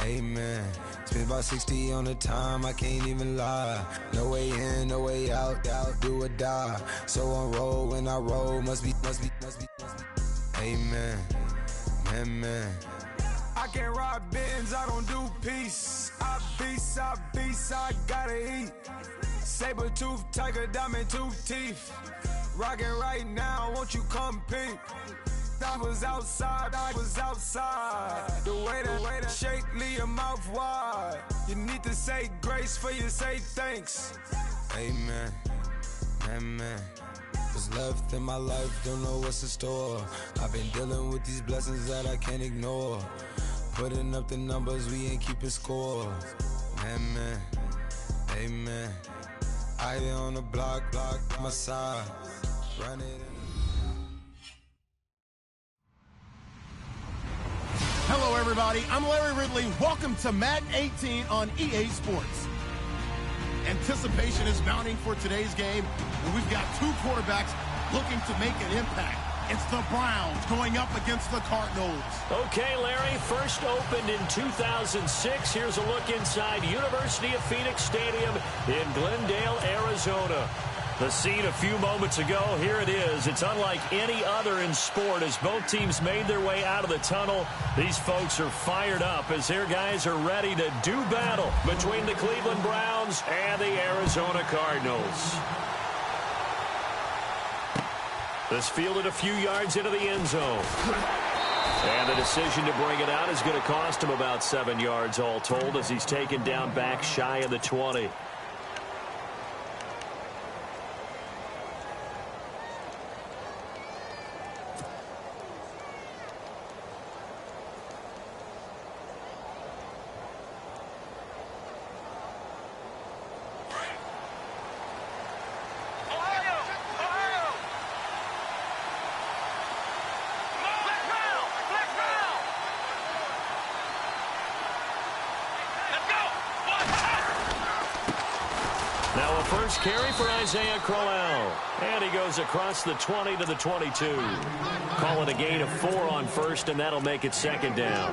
Amen. Spent about 60 on the time, I can't even lie. No way in, no way out, do or die. So on roll, when I roll, must be. Amen. Man. I can't ride Benz, I don't do peace. I beast, I gotta eat. Saber tooth, tiger, diamond tooth teeth. Rockin' right now, won't you come peep? I was outside. The way that shake, leave your mouth wide. You need to say grace for you say thanks. Amen. Amen. What's left in my life, don't know what's in store. I've been dealing with these blessings that I can't ignore. Putting up the numbers, we ain't keeping score. Amen. Amen. I been on the block, my side. Run it. Hello, everybody. I'm Larry Ridley. Welcome to Madden 18 on EA Sports. Anticipation is mounting for today's game, and we've got two quarterbacks looking to make an impact. It's the Browns going up against the Cardinals. Okay, Larry, first opened in 2006. Here's a look inside University of Phoenix Stadium in Glendale, Arizona. The scene a few moments ago, here it is. It's unlike any other in sport as both teams made their way out of the tunnel. These folks are fired up as their guys are ready to do battle between the Cleveland Browns and the Arizona Cardinals. This fielded a few yards into the end zone. And the decision to bring it out is going to cost him about 7 yards all told as he's taken down back shy of the 20. Now a first carry for Isaiah Crowell. And he goes across the 20 to the 22. Call it a gain of 4 on first, and that'll make it second down.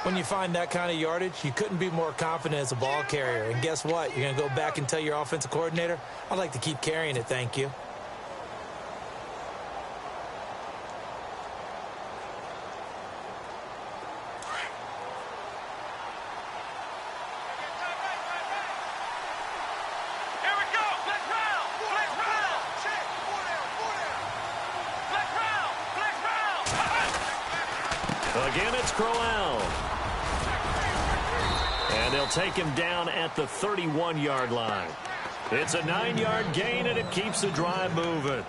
When you find that kind of yardage, you couldn't be more confident as a ball carrier. And guess what? You're going to go back and tell your offensive coordinator, I'd like to keep carrying it, thank you. Again, it's Crowell. And they'll take him down at the 31-yard line. It's a 9-yard gain, and it keeps the drive moving.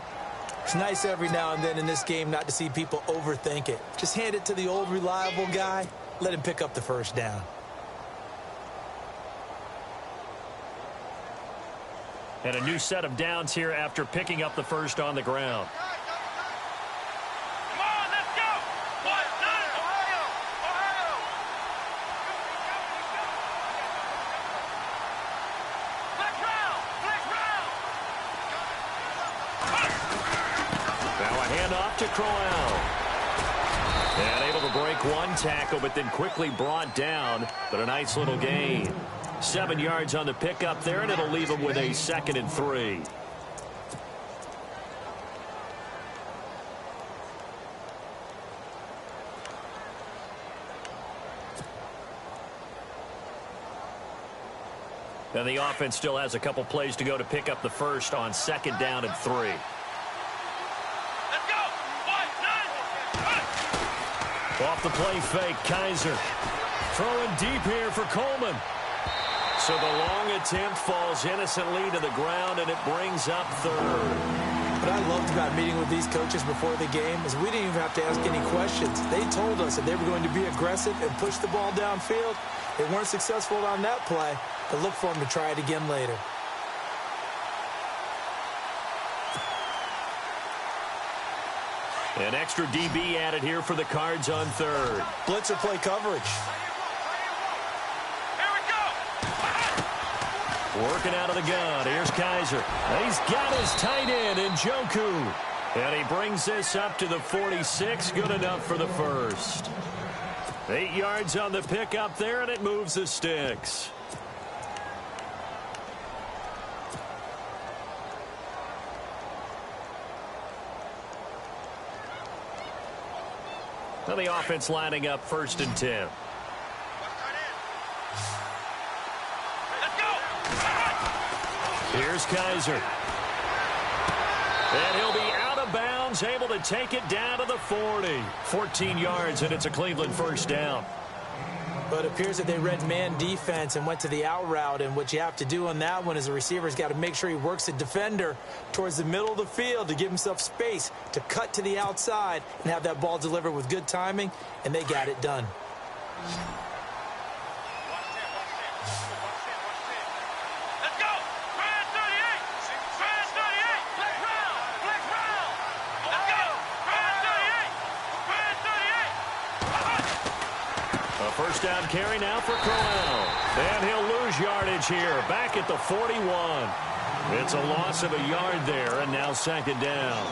It's nice every now and then in this game not to see people overthink it. Just hand it to the old reliable guy. Let him pick up the first down. And a new set of downs here after picking up the first on the ground. To Crowell. And able to break one tackle, but then quickly brought down. But a nice little gain. 7 yards on the pickup there, and it'll leave him with a 2nd and 3. And the offense still has a couple plays to go to pick up the first on 2nd down and 3. Off the play fake, Kaiser. Throwing deep here for Coleman. So the long attempt falls innocently to the ground, and it brings up 3rd. What I loved about meeting with these coaches before the game is we didn't even have to ask any questions. They told us that they were going to be aggressive and push the ball downfield. They weren't successful on that play, but look for them to try it again later. An extra DB added here for the Cards on 3rd. Blitzer play coverage. Here we go. Working out of the gun. Here's Kaiser. He's got his tight end in Njoku. And he brings this up to the 46. Good enough for the first. 8 yards on the pickup there, and it moves the sticks. Now the offense lining up 1st and 10. Here's Kaiser. And he'll be out of bounds, able to take it down to the 40. 14 yards, and it's a Cleveland 1st down. But it appears that they read man defense and went to the out route, and what you have to do on that one is the receiver's got to make sure he works the defender towards the middle of the field to give himself space to cut to the outside and have that ball delivered with good timing, and they got it done. First down carry now for Crowell. And he'll lose yardage here, back at the 41. It's a loss of a yard there, and now 2nd down.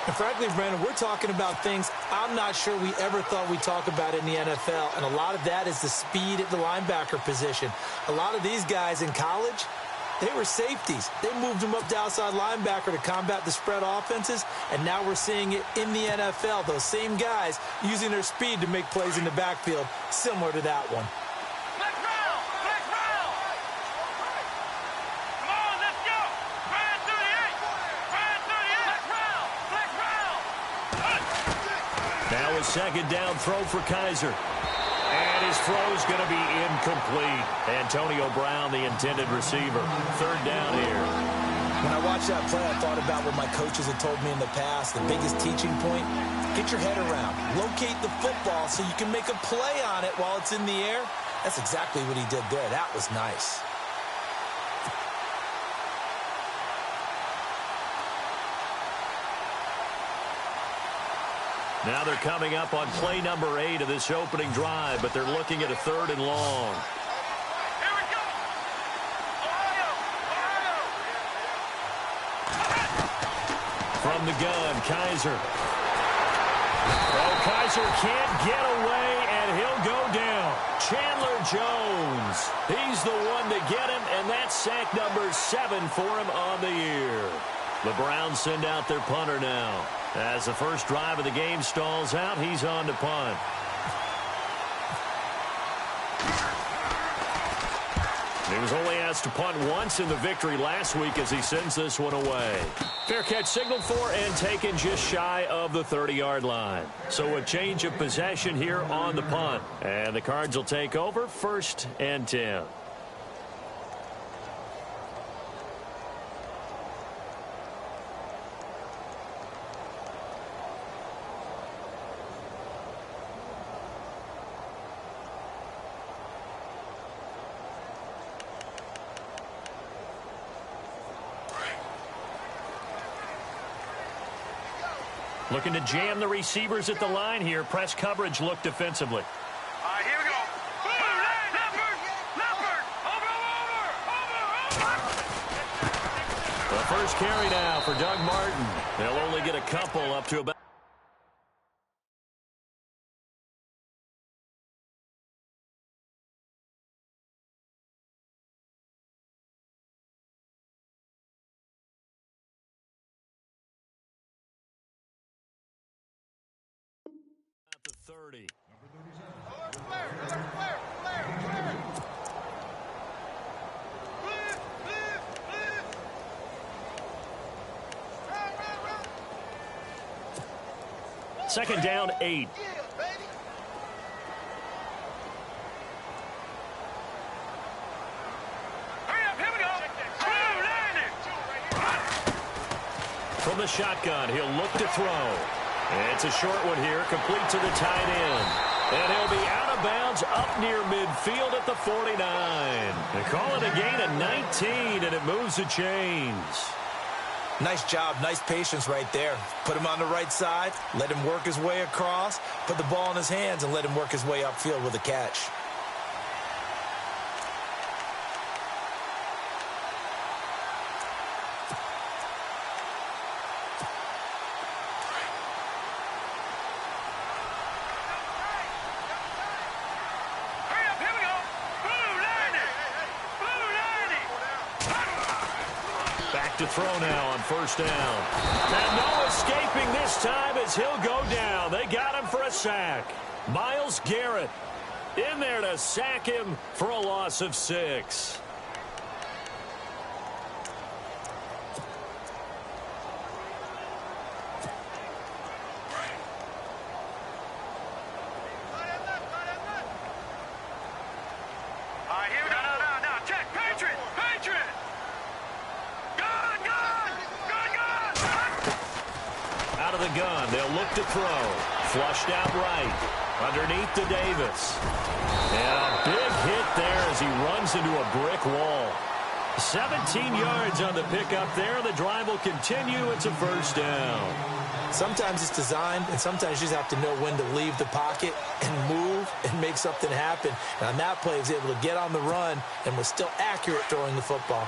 And frankly, Brandon, we're talking about things I'm not sure we ever thought we'd talk about in the NFL, and a lot of that is the speed at the linebacker position. A lot of these guys in college, they were safeties. They moved them up to outside linebacker to combat the spread offenses, and now we're seeing it in the NFL. Those same guys using their speed to make plays in the backfield, similar to that one. Now a 2nd down throw for Kaiser. And his throw's going to be incomplete. Antonio Brown, the intended receiver. 3rd down here. When I watched that play, I thought about what my coaches had told me in the past. The biggest teaching point, get your head around. Locate the football so you can make a play on it while it's in the air. That's exactly what he did there. That was nice. Now they're coming up on play number 8 of this opening drive, but they're looking at a 3rd and long. Here we go. From the gun, Kaiser. Oh, Kaiser can't get away, and he'll go down. Chandler Jones. He's the one to get him, and that's sack number 7 for him on the year. The Browns send out their punter now. As the first drive of the game stalls out, he's on to punt. He was only asked to punt once in the victory last week as he sends this one away. Fair catch signaled for and taken just shy of the 30-yard line. So a change of possession here on the punt. And the Cards will take over 1st and 10. Looking to jam the receivers at the line here. Press coverage look defensively. All right, here we go. The first carry now for Doug Martin. They'll only get a couple up to about. The 30. Second down, 8. From the shotgun, he'll look to throw. And it's a short one here, complete to the tight end. And he'll be out of bounds up near midfield at the 49. They call it a gain of 19, and it moves the chains. Nice job, nice patience right there. Put him on the right side, let him work his way across, put the ball in his hands, and let him work his way upfield with a catch. back to throw now on first down. And no escaping this time as he'll go down. They got him for a sack. Myles Garrett in there to sack him for a loss of 6. Gun. They'll look to throw. Flushed out right. Underneath to Davis. And a big hit there as he runs into a brick wall. 17 yards on the pickup there. The drive will continue. It's a first down. Sometimes it's designed, and sometimes you just have to know when to leave the pocket and move and make something happen. And on that play, he was able to get on the run and was still accurate throwing the football.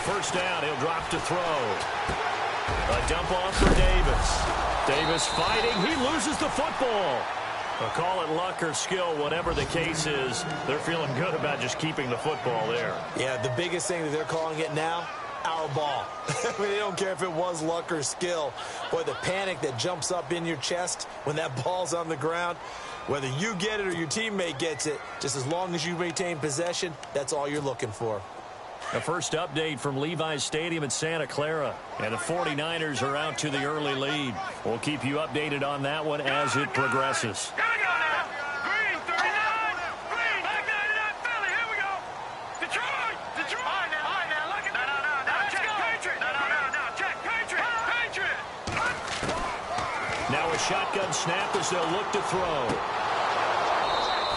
First down, he'll drop to throw. A dump off for Davis. Davis fighting. He loses the football. I'll call it luck or skill, whatever the case is. They're feeling good about just keeping the football there. Yeah, the biggest thing that they're calling it now, our ball. I mean, they don't care if it was luck or skill. Boy, the panic that jumps up in your chest when that ball's on the ground, whether you get it or your teammate gets it, just as long as you maintain possession, that's all you're looking for. The first update from Levi's Stadium in Santa Clara. And the 49ers are out to the early lead. We'll keep you updated on that one as it progresses. Green, 39. Green, back 99, Philly. Here we go. Detroit. All right, now. Look at that. No. Check, Patriot. No. Check, Patriot. Now a shotgun snap as they'll look to throw.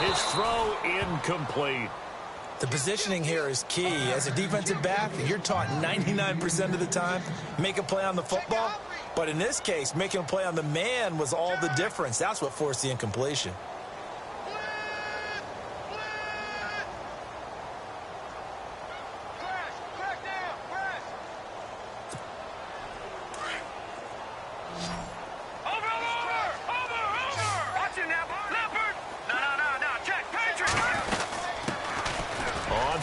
His throw incomplete. The positioning here is key. As a defensive back, you're taught 99% of the time, make a play on the football. But in this case, making a play on the man was all the difference. That's what forced the incompletion.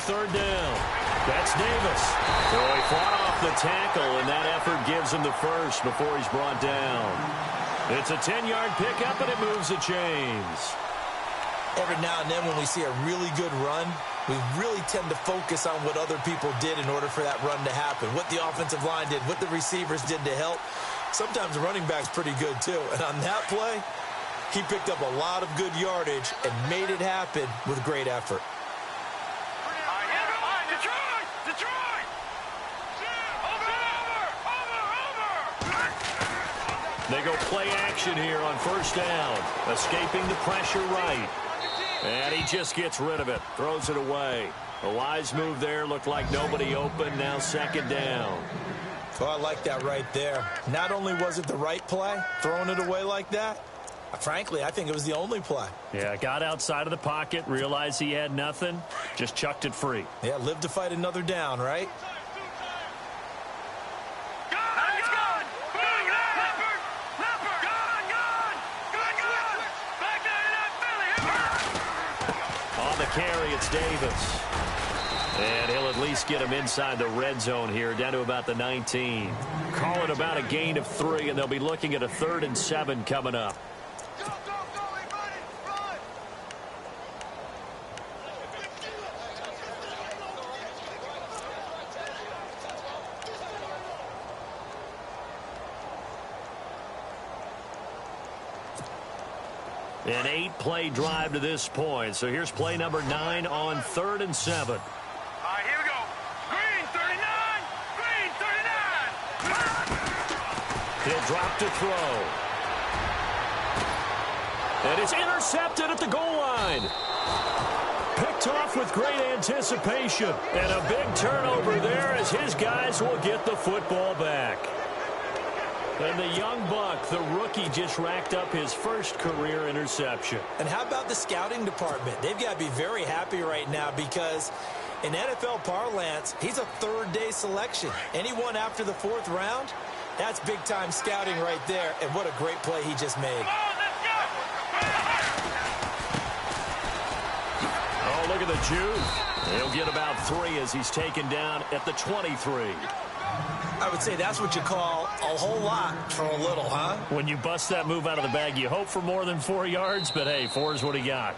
Third down. That's Davis. So he fought off the tackle, and that effort gives him the first before he's brought down. It's a 10-yard pickup, and it moves the chains. Every now and then when we see a really good run, we really tend to focus on what other people did in order for that run to happen, what the offensive line did, what the receivers did to help. Sometimes the running back's pretty good, too. And on that play, he picked up a lot of good yardage and made it happen with great effort. They go play action here on first down. Escaping the pressure right. And he just gets rid of it. Throws it away. A wise move there. Looked like nobody open. Now second down. Oh, I like that right there. Not only was it the right play, throwing it away like that, frankly, I think it was the only play. Yeah, got outside of the pocket, realized he had nothing, just chucked it free. Yeah, live to fight another down, right? Carry, it's Davis. And he'll at least get him inside the red zone here, down to about the 19. Call it about a gain of 3, and they'll be looking at a 3rd and 7 coming up. An 8-play drive to this point. So here's play number 9 on 3rd and 7. All right, here we go. Green, 39. Green, 39. He'll drop to throw. And it's intercepted at the goal line. Picked off with great anticipation. And a big turnover there as his guys will get the football back. And the young buck, the rookie, just racked up his first career interception. And how about the scouting department? They've got to be very happy right now because in NFL parlance, he's a third-day selection. Anyone after the 4th round, That's big-time scouting right there, and what a great play he just made. Oh, look at the juke. He'll get about 3 as he's taken down at the 23. I would say that's what you call a whole lot for a little, huh? When you bust that move out of the bag, you hope for more than 4 yards, but hey, 4 is what he got.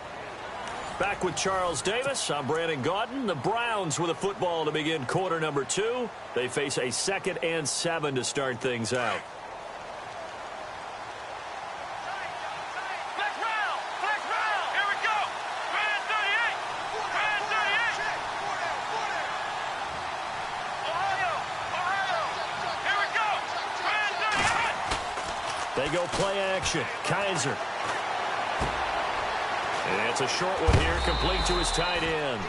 Back with Charles Davis, I'm Brandon Gaudin. The Browns with a football to begin quarter number 2. They face a 2nd and 7 to start things out. They go play action. Kaiser. And it's a short one here, complete to his tight end.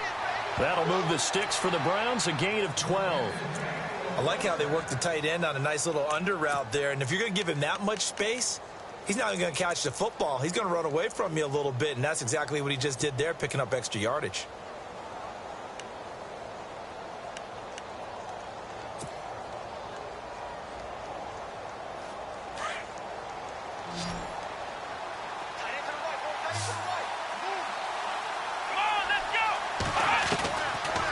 That'll move the sticks for the Browns, a gain of 12. I like how they work the tight end on a nice little under route there. And if you're going to give him that much space, he's not going to catch the football. He's going to run away from you a little bit, and that's exactly what he just did there, picking up extra yardage.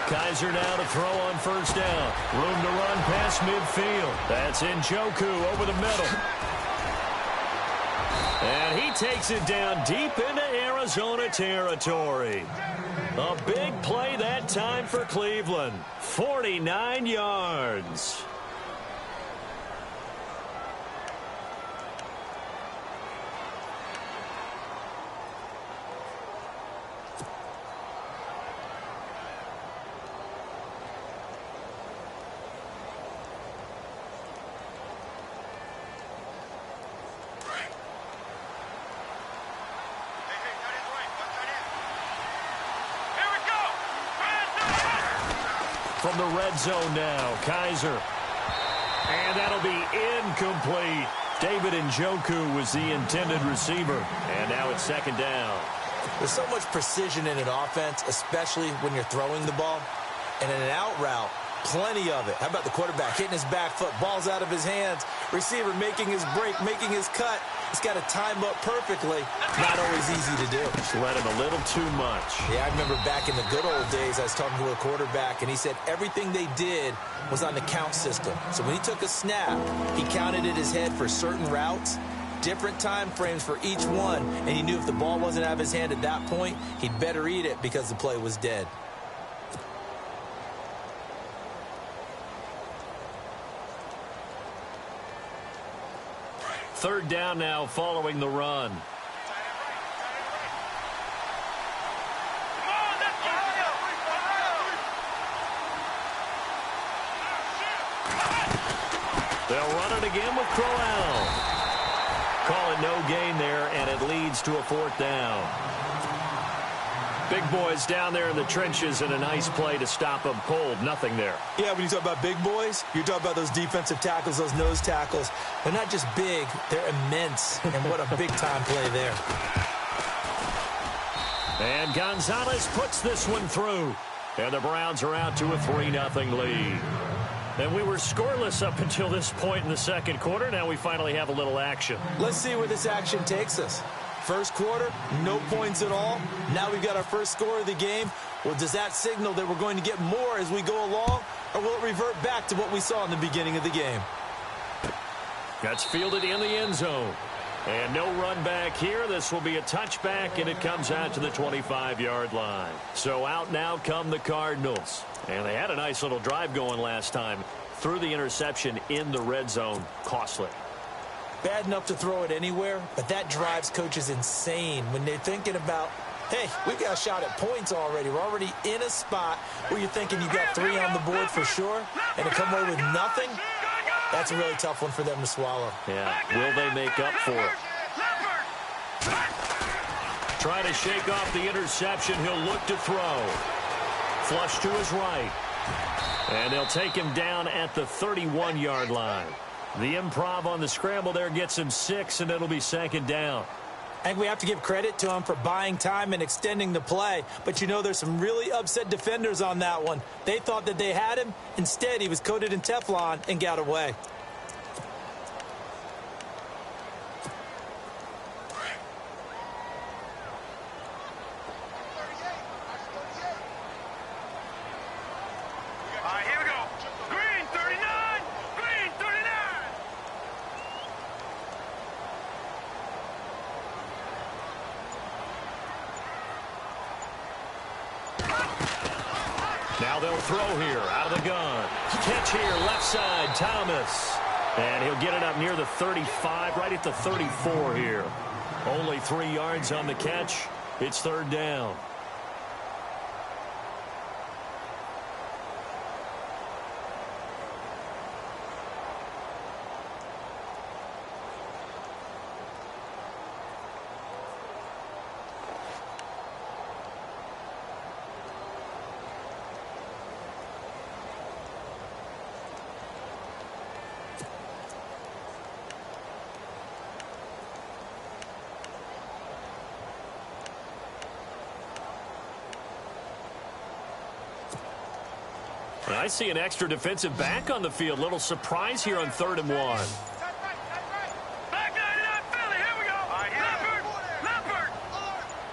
Kaiser now to throw on first down. Room to run past midfield. That's Njoku over the middle. And he takes it down deep into Arizona territory. A big play that time for Cleveland. 49 yards. From the red zone now, Kaiser. And that'll be incomplete. David Njoku was the intended receiver. And now it's 2nd down. There's so much precision in an offense, especially when you're throwing the ball. And in an out route, plenty of it. How about the quarterback hitting his back foot, ball's out of his hands, receiver making his break, making his cut. He's got to time up perfectly. Not always easy to do. Just let him a little too much. Yeah, I remember back in the good old days, I was talking to a quarterback, and he said everything they did was on the count system. So when he took a snap, he counted in his head for certain routes, different time frames for each one, and he knew if the ball wasn't out of his hand at that point, he'd better eat it because the play was dead. Third down now following the run. They'll run it again with Crowell. Call it no gain there, and it leads to a 4th down. Big boys down there in the trenches, and a nice play to stop them cold. Nothing there. Yeah, when you talk about big boys, you're talking about those defensive tackles, those nose tackles. They're not just big, they're immense. And what a big-time play there. And Gonzalez puts this one through. And the Browns are out to a 3-0 lead. And we were scoreless up until this point in the second quarter. Now we finally have a little action. Let's see where this action takes us. First quarter, no points at all. Now we've got our first score of the game. Well, does that signal that we're going to get more as we go along, or will it revert back to what we saw in the beginning of the game? That's fielded in the end zone. And no run back here. This will be a touchback, and it comes out to the 25-yard line. So out now come the Cardinals. And they had a nice little drive going last time. Threw the interception in the red zone. Costly. Bad enough to throw it anywhere, but that drives coaches insane when they're thinking about, hey, we've got a shot at points already. We're already in a spot where you're thinking you got 3 on the board for sure, and to come away with nothing, that's a really tough one for them to swallow. Yeah, will they make up for it? Trying to shake off the interception. He'll look to throw. Flush to his right. And they'll take him down at the 31-yard line. The improv on the scramble there gets him 6, and it'll be 2nd down. I think we have to give credit to him for buying time and extending the play. But, you know, there's some really upset defenders on that one. They thought that they had him. Instead, he was coated in Teflon and got away. Now they'll throw here out of the gun. Catch here, left side, Thomas. And he'll get it up near the 35, right at the 34 here. Only 3 yards on the catch. It's third down. I see an extra defensive back on the field. Little surprise here on 3rd and 1. Back 99, Philly, here we go. Leopard.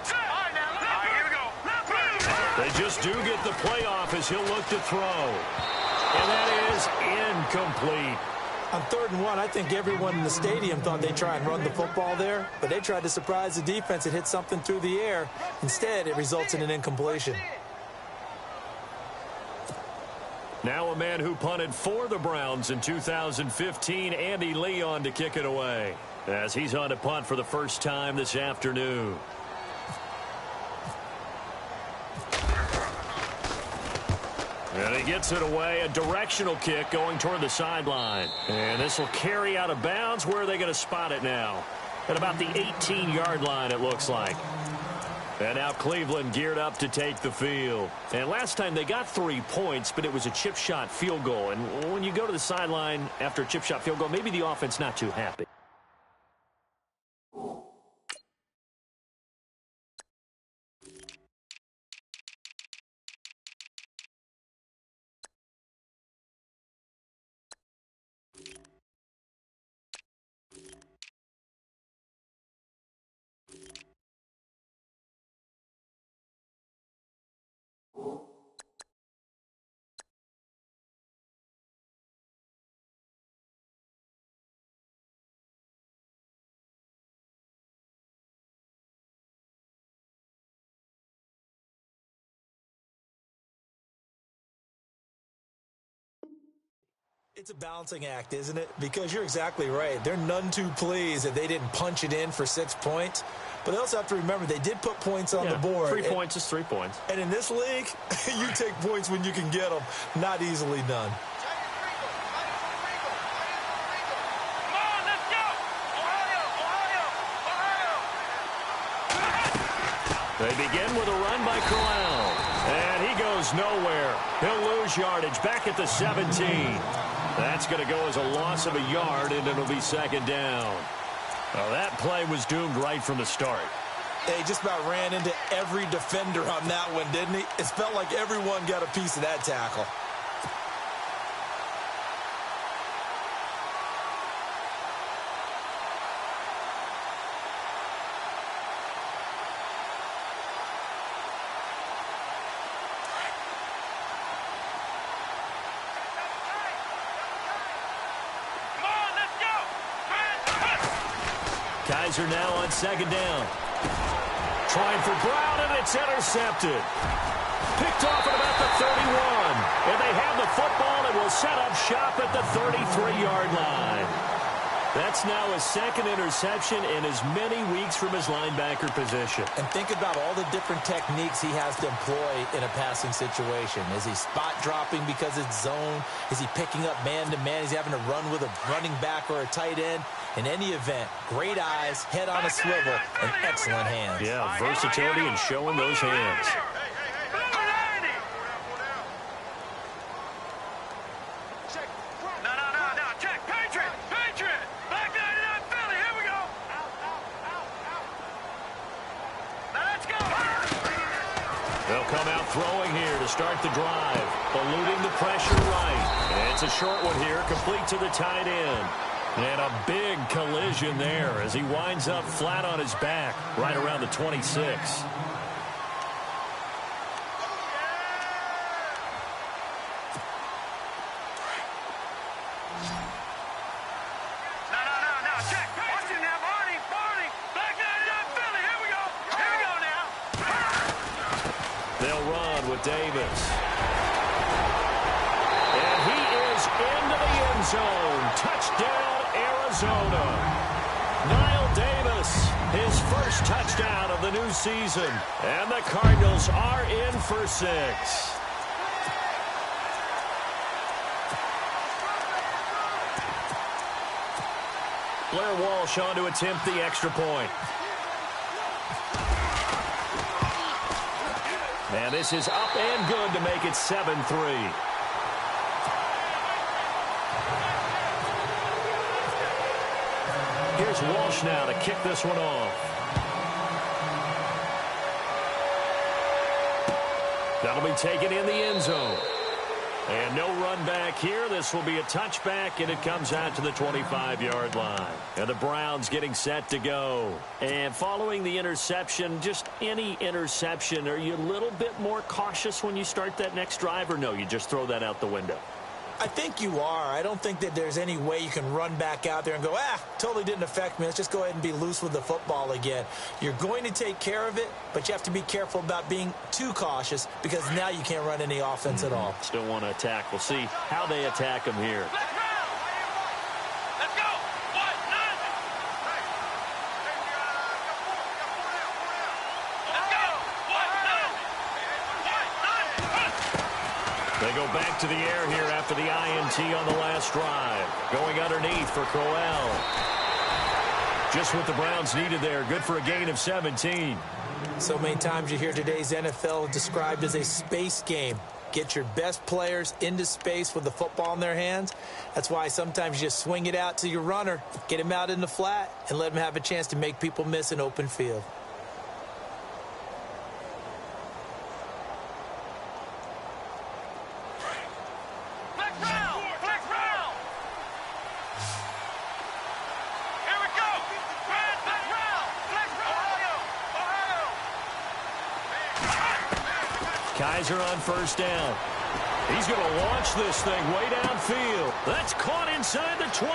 Set. All right, now, Leopard. Here we go. Leopard. They just do get the playoff as he'll look to throw. And that is incomplete. On 3rd and 1, I think everyone in the stadium thought they'd try and run the football there, but they tried to surprise the defense and hit something through the air. Instead, it results in an incompletion. Now a man who punted for the Browns in 2015, Andy Leon, to kick it away, as he's on to punt for the first time this afternoon. And he gets it away, a directional kick going toward the sideline. And this will carry out of bounds. Where are they going to spot it now? At about the 18-yard line, it looks like. And now Cleveland geared up to take the field. And last time they got 3 points, but it was a chip shot field goal. And when you go to the sideline after a chip shot field goal, maybe the offense not too happy. It's a balancing act, isn't it? Because you're exactly right. They're none too pleased that they didn't punch it in for 6 points. But they also have to remember they did put points on the board. 3 points is 3 points. And in this league, you take points when you can get them. Not easily done. Come on, let's go. Ohio. They begin with a run by Corral. And he goes nowhere. He'll lose yardage back at the 17. That's going to go as a loss of a yard, and it'll be second down. Well, that play was doomed right from the start. He just about ran into every defender on that one, didn't he? It felt like everyone got a piece of that tackle. Kaiser now on second down. Trying for Brown, and it's intercepted. Picked off at about the 31. And they have the football and will set up shop at the 33-yard line. That's now his second interception in as many weeks from his linebacker position. And think about all the different techniques he has to employ in a passing situation. Is he spot dropping because it's zone? Is he picking up man-to-man? Is he having to run with a running back or a tight end? In any event, great eyes, head on a swivel, and excellent hands. Yeah, versatility and showing those hands. They'll come out throwing here to start the drive. Eluding the pressure right. And it's a short one here, complete to the tight end. And a big collision there as he winds up flat on his back right around the 26. Davis. goes into the end zone. Touchdown, Arizona. Niall Davis, his first touchdown of the new season. And the Cardinals are in for 6. Blair Walsh on to attempt the extra point. And this is up and good to make it 7-3. Here's Walsh now to kick this one off. That'll be taken in the end zone. And no run back here. This will be a touchback, and it comes out to the 25-yard line. And the Browns getting set to go. And following the interception, just any interception, are you a little bit more cautious when you start that next drive, or no, you just throw that out the window? I think you are. I don't think that there's any way you can run back out there and go, totally didn't affect me. Let's just go ahead and be loose with the football again. You're going to take care of it, but you have to be careful about being too cautious because now you can't run any offense at all. Still want to attack. We'll see how they attack them here. Let's go. They go back to the air here after the INT on the last drive. Going underneath for Crowell. Just what the Browns needed there. Good for a gain of 17. So many times you hear today's NFL described as a space game. Get your best players into space with the football in their hands. That's why sometimes you just swing it out to your runner, get him out in the flat, and let him have a chance to make people miss an open field. Kaiser on first down. He's going to launch this thing way downfield. That's caught inside the 20.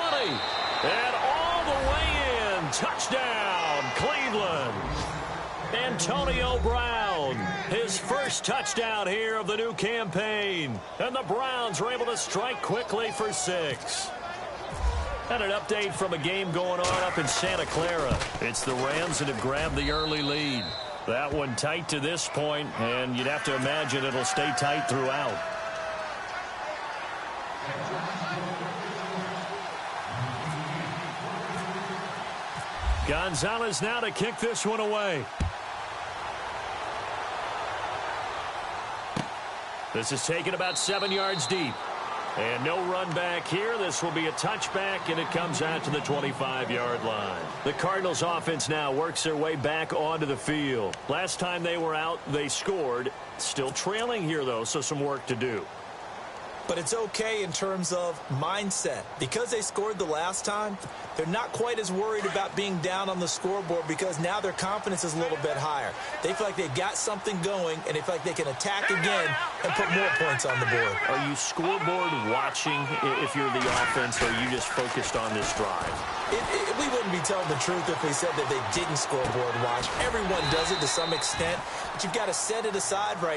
And all the way in. Touchdown, Cleveland. Antonio Brown, his first touchdown here of the new campaign. And the Browns are able to strike quickly for 6. And an update from a game going on up in Santa Clara. It's the Rams that have grabbed the early lead. That one tight to this point, and you'd have to imagine it'll stay tight throughout. Gonzalez now to kick this one away. This is taken about 7 yards deep. And no run back here. This will be a touchback, and it comes out to the 25-yard line. The Cardinals offense now works their way back onto the field. Last time they were out, they scored. Still trailing here, though, so some work to do. But it's okay in terms of mindset. Because they scored the last time, they're not quite as worried about being down on the scoreboard because now their confidence is a little bit higher. They feel like they've got something going, and they feel like they can attack again and put more points on the board. Are you scoreboard watching if you're the offense, or are you just focused on this drive? We wouldn't be telling the truth if we said that they didn't scoreboard watch. Everyone does it to some extent, but you've got to set it aside right now.